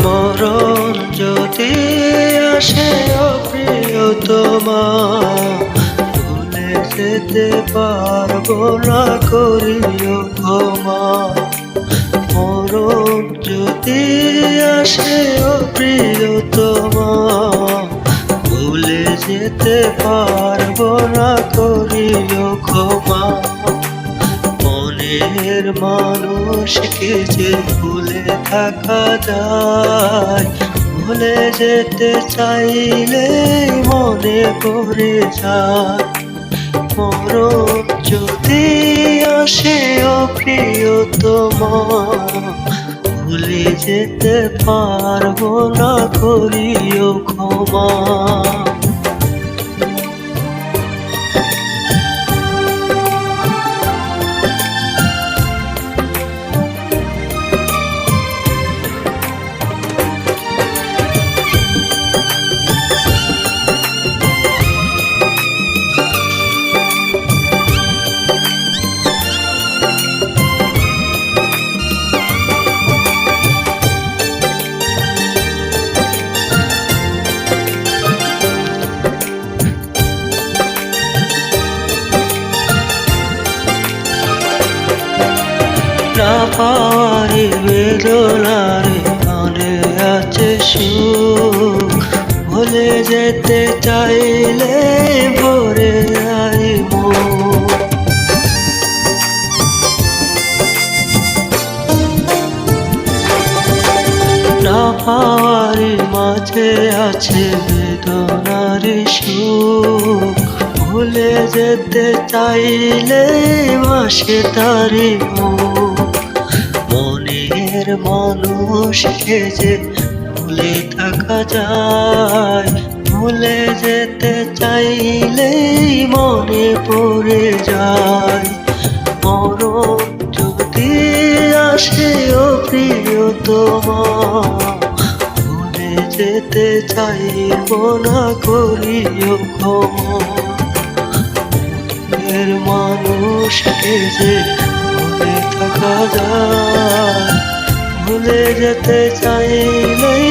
মরণ যদি আসে অপ্রিয়তমা, ভুলে যেতে পারবো না, করিও ক্ষমা। মরণ যদি আসে অপ্রিয়তমা, ভুলে যেতে পারবো না, করিও ক্ষমা। মনের মানুষকে যে ভুলে থাকা যায়, ভুলে যেতে চাইলে মনে পড়ে যায়। মরণ যদি আসে অপ্রিয়তমা, ভুলে যেতে পারবো না, করিও ক্ষমা। না পাওয়ারে বেদনারে মনে আছে সুখ, ভুলে যেতে চাইলে ভরে যায় মন। না পাওয়ারে মাঝে আছে বেদনারে সুখ, ভুলে যেতে চাইলে ভাসে তারি মন। মনের মানুষকে যে ভুলে থাকা যায়, ভুলে যেতে চাইলেই মনে পড়ে যায়। মরণ যদি আসে অপ্রিয়তমা, ভুলে যেতে চাইব না, করিও ক্ষমা। মনের মানুষকে যে ভুলে থাকা যায়, ভুলে যেতে চাইলেই